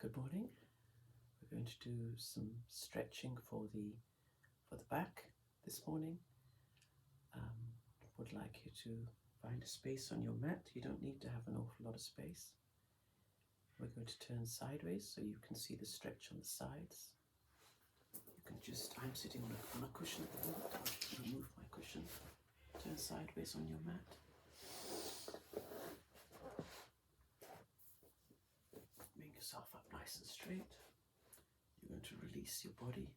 Good morning. We're going to do some stretching for the back this morning. Would like you to find a space on your mat. You don't need to have an awful lot of space. We're going to turn sideways so you can see the stretch on the sides. You can I'm sitting on a cushion at the moment. I'll remove my cushion. Turn sideways on your mat. Bring yourself up nice and straight. You're going to release your body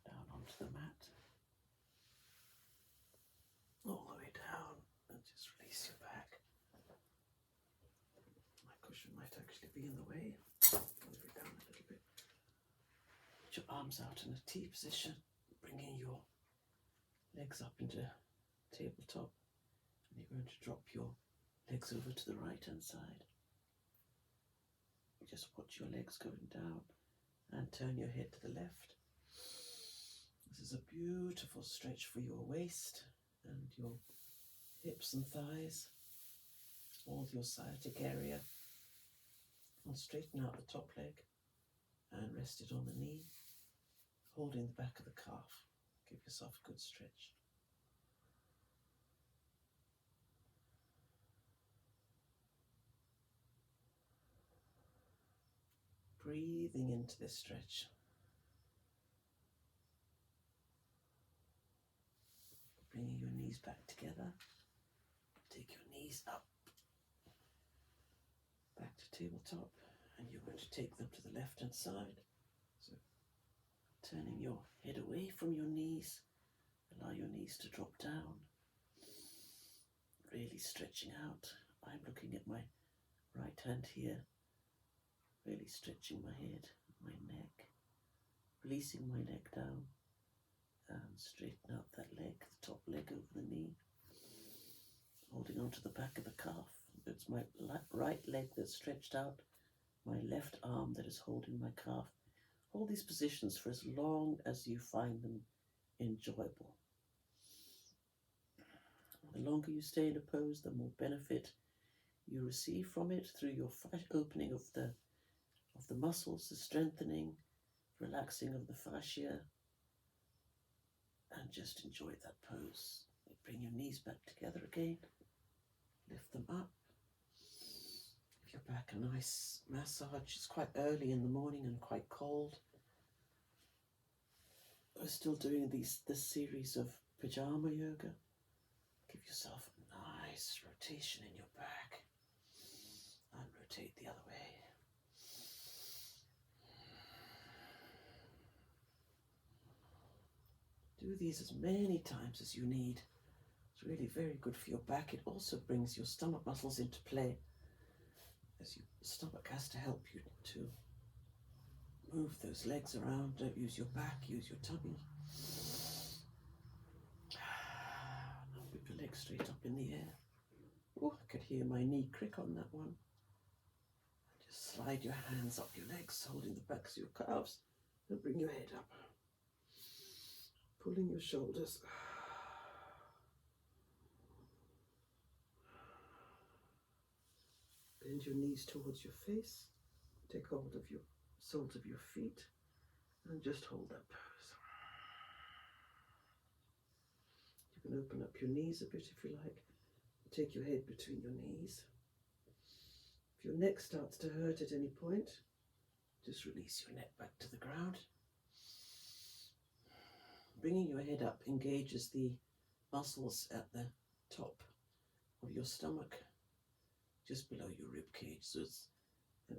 down onto the mat. All the way down, and just release your back. My cushion might actually be in the way. Move it down a little bit. Put your arms out in a T position, bringing your legs up into tabletop. And you're going to drop your legs over to the right hand side. Just watch your legs going down and turn your head to the left. This is a beautiful stretch for your waist and your hips and thighs, all your sciatic area. And straighten out the top leg and rest it on the knee, holding the back of the calf. Give yourself a good stretch. Breathing into this stretch. Bringing your knees back together. Take your knees up, back to tabletop, and you're going to take them to the left hand side. So turning your head away from your knees, allow your knees to drop down. Really stretching out. I'm looking at my right hand here, really stretching my head, my neck, releasing my neck down, and straighten out that leg, the top leg over the knee, holding onto the back of the calf. It's my right leg that's stretched out, my left arm that is holding my calf. Hold these positions for as long as you find them enjoyable. The longer you stay in a pose, the more benefit you receive from it through your opening of the muscles, the strengthening, relaxing of the fascia, and just enjoy that pose. Bring your knees back together again, lift them up. Give your back a nice massage. It's quite early in the morning and quite cold. We're still doing this series of pajama yoga. Give yourself a nice rotation in your back and rotate the other way. Do these as many times as you need. It's really very good for your back. It also brings your stomach muscles into play, as your stomach has to help you to move those legs around. Don't use your back, use your tummy. Now put your legs straight up in the air. Oh, I could hear my knee crick on that one. Just slide your hands up your legs, holding the backs of your calves, and bring your head up. Pulling your shoulders. Bend your knees towards your face. Take hold of your soles of your feet and just hold that pose. You can open up your knees a bit if you like. Take your head between your knees. If your neck starts to hurt at any point, just release your neck back to the ground. Bringing your head up engages the muscles at the top of your stomach, just below your rib cage. So it's an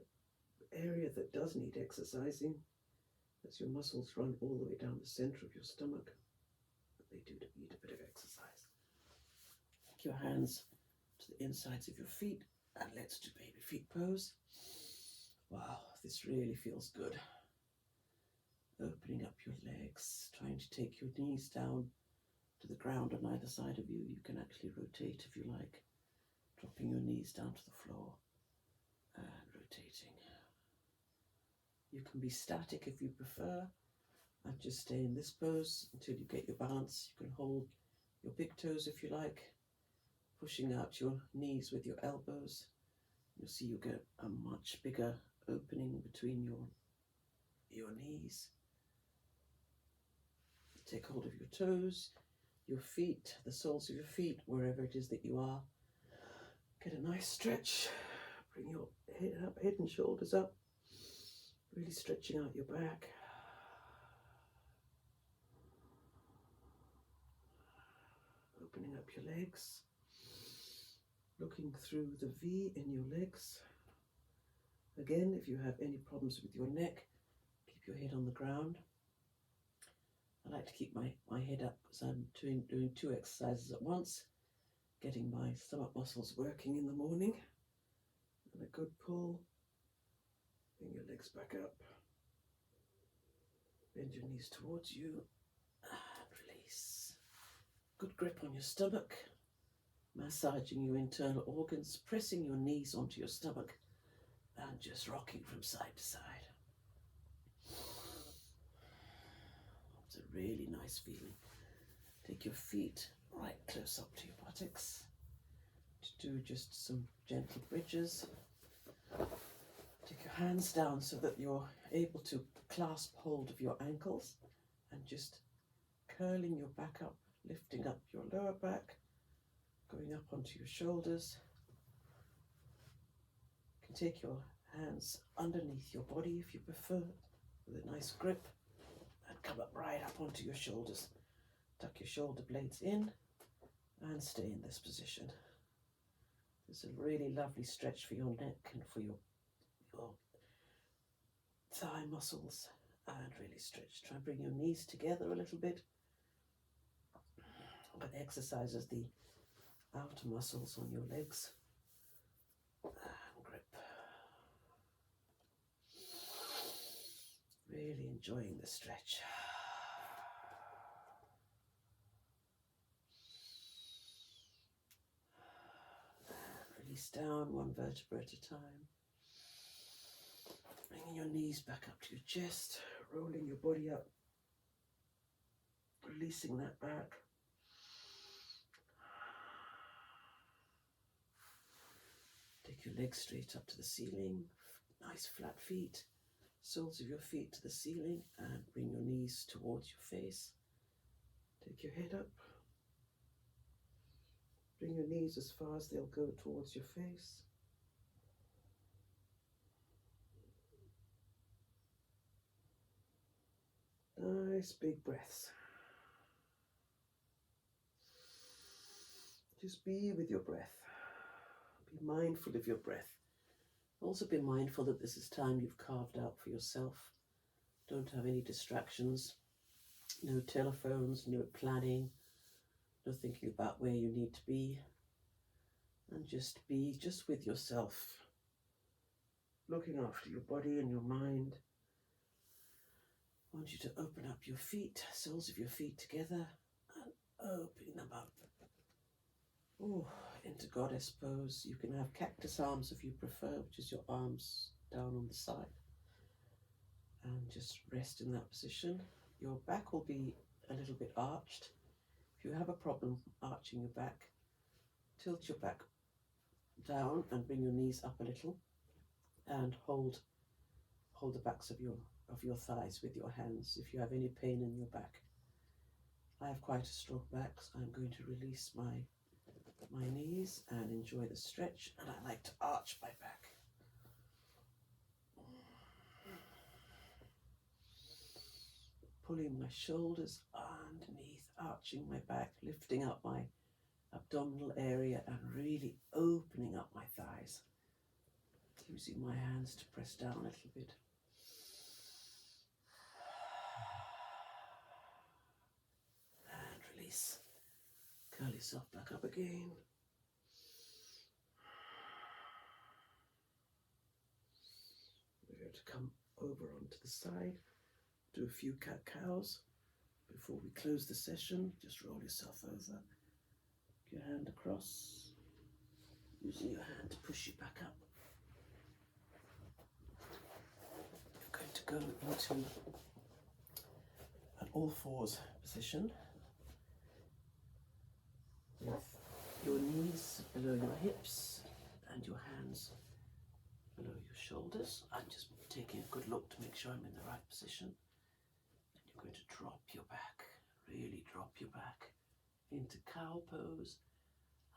area that does need exercising, as your muscles run all the way down the center of your stomach. But they do need a bit of exercise. Take your hands to the insides of your feet and let's do baby feet pose. Wow, this really feels good. Opening up your legs, trying to take your knees down to the ground on either side of you. You can actually rotate if you like, dropping your knees down to the floor and rotating. You can be static if you prefer and just stay in this pose until you get your balance. You can hold your big toes if you like, pushing out your knees with your elbows. You'll see you get a much bigger opening between your knees. Take hold of your toes, your feet, the soles of your feet, wherever it is that you are. Get a nice stretch. Bring your head up, head and shoulders up. Really stretching out your back. Opening up your legs. Looking through the V in your legs. Again, if you have any problems with your neck, keep your head on the ground. I like to keep my head up because I'm doing 2 exercises at once. Getting my stomach muscles working in the morning. And a good pull. Bring your legs back up. Bend your knees towards you. And release. Good grip on your stomach. Massaging your internal organs. Pressing your knees onto your stomach. And just rocking from side to side. It's a really nice feeling. Take your feet right close up to your buttocks to do just some gentle bridges. Take your hands down so that you're able to clasp hold of your ankles and just curling your back up, lifting up your lower back, going up onto your shoulders. You can take your hands underneath your body if you prefer, with a nice grip, and come up right up onto your shoulders. Tuck your shoulder blades in and stay in this position. It's a really lovely stretch for your neck and for your thigh muscles, and really stretch. Try and bring your knees together a little bit. That exercises the outer muscles on your legs. And grip. Really enjoying the stretch. And release down one vertebra at a time. Bringing your knees back up to your chest, rolling your body up, releasing that back. Take your legs straight up to the ceiling, nice flat feet, soles of your feet to the ceiling, and bring your knees towards your face. Take your head up. Bring your knees as far as they'll go towards your face. Nice big breaths. Just be with your breath. Be mindful of your breath. Also be mindful that this is time you've carved out for yourself. Don't have any distractions. No telephones, no planning, no thinking about where you need to be. And just be just with yourself. Looking after your body and your mind. I want you to open up your feet, soles of your feet together, and open them up. Oh, into goddess pose. You can have cactus arms if you prefer, which is your arms down on the side. And just rest in that position. Your back will be a little bit arched. If you have a problem arching your back, tilt your back down and bring your knees up a little, and hold the backs of your thighs with your hands if you have any pain in your back. I have quite a strong back, so I'm going to release my knees and enjoy the stretch, and I like to arch my back. Pulling my shoulders underneath, arching my back, lifting up my abdominal area and really opening up my thighs. Using my hands to press down a little bit. And release. Curl yourself back up again. We're going to come over onto the side, do a few cat-cows. Before we close the session, just roll yourself over. Your hand across, using your hand to push you back up. You're going to go into an all-fours position with your knees below your hips and your hands below your shoulders. I'm just taking a good look to make sure I'm in the right position. And you're going to drop your back, really drop your back into cow pose,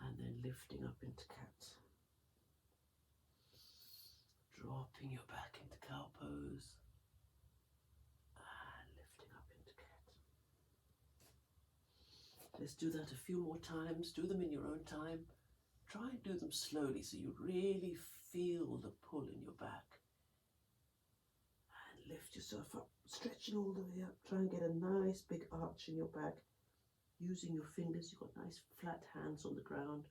and then lifting up into cat. Dropping your back into cow pose and lifting up into cat. Let's do that a few more times. Do them in your own time. Try and do them slowly so you really feel the pull in your back. And lift yourself up, stretching all the way up. Try and get a nice big arch in your back. Using your fingers, you've got nice flat hands on the ground.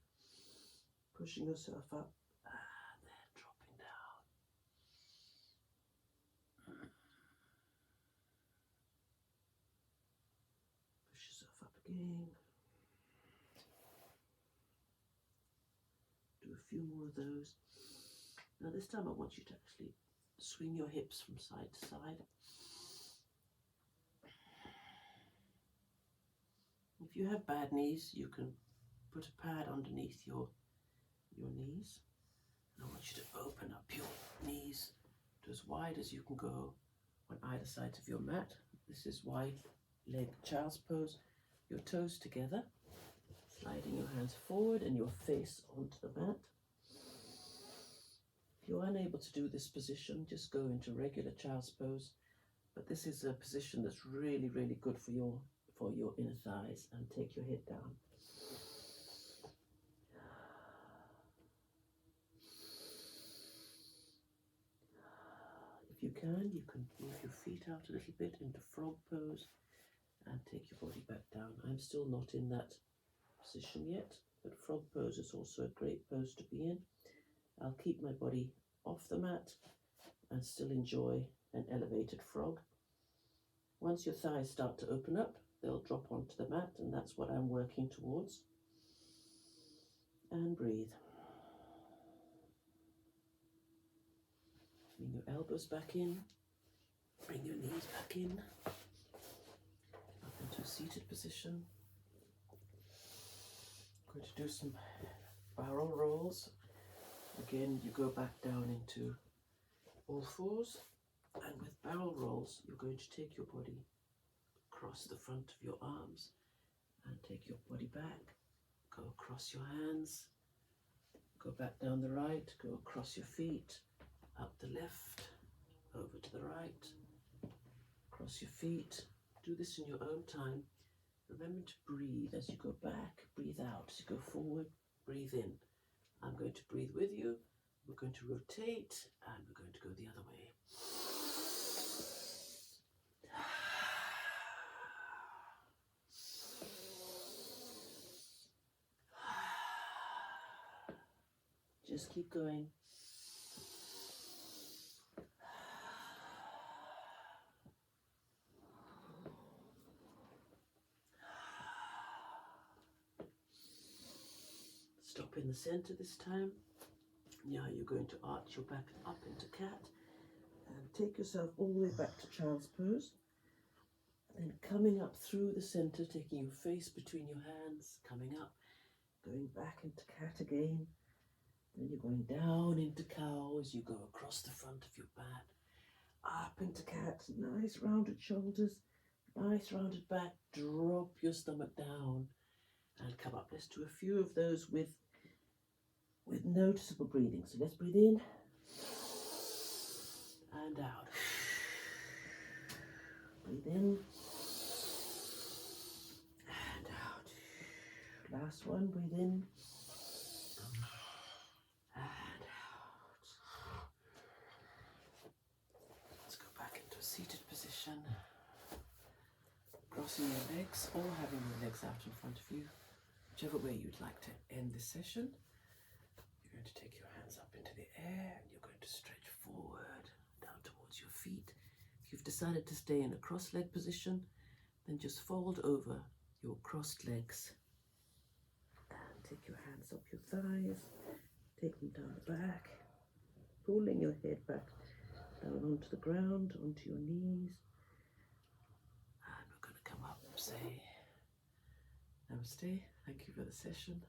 Pushing yourself up and then dropping down. Push yourself up again. Do a few more of those. Now this time I want you to actually swing your hips from side to side. If you have bad knees, you can put a pad underneath your knees. And I want you to open up your knees to as wide as you can go on either side of your mat. This is wide leg child's pose. Your toes together, sliding your hands forward and your face onto the mat. If you're unable to do this position, just go into regular child's pose. But this is a position that's really, really good for your inner thighs. And take your head down. If you can move your feet out a little bit into frog pose and take your body back down. I'm still not in that position yet, but frog pose is also a great pose to be in. I'll keep my body off the mat and still enjoy an elevated frog. Once your thighs start to open up, they'll drop onto the mat, and that's what I'm working towards. And breathe. Bring your elbows back in, bring your knees back in, up into a seated position. I'm going to do some barrel rolls. Again, you go back down into all fours, and with barrel rolls, you're going to take your body across the front of your arms and take your body back, go across your hands, go back down the right, go across your feet, up the left, over to the right, cross your feet. Do this in your own time. Remember to breathe as you go back, breathe out as you go forward, breathe in. I'm going to breathe with you. We're going to rotate and we're going to go the other way. Just keep going. Stop in the center this time. Now you're going to arch your back up into cat and take yourself all the way back to child's pose. And coming up through the center, taking your face between your hands, coming up, going back into cat again. Then you're going down into cow as you go across the front of your mat, up into cat, nice rounded shoulders, nice rounded back, drop your stomach down and come up. Let's do a few of those with noticeable breathing. So let's breathe in and out. Breathe in and out. Last one, breathe in and out. Let's go back into a seated position. Crossing your legs or having your legs out in front of you. Whichever way you'd like to end this session. You're going to take your hands up into the air and you're going to stretch forward down towards your feet. If you've decided to stay in a cross-leg position, then just fold over your crossed legs and take your hands up your thighs, take them down the back, pulling your head back down onto the ground, onto your knees. And we're going to come up and say Namaste. Thank you for the session.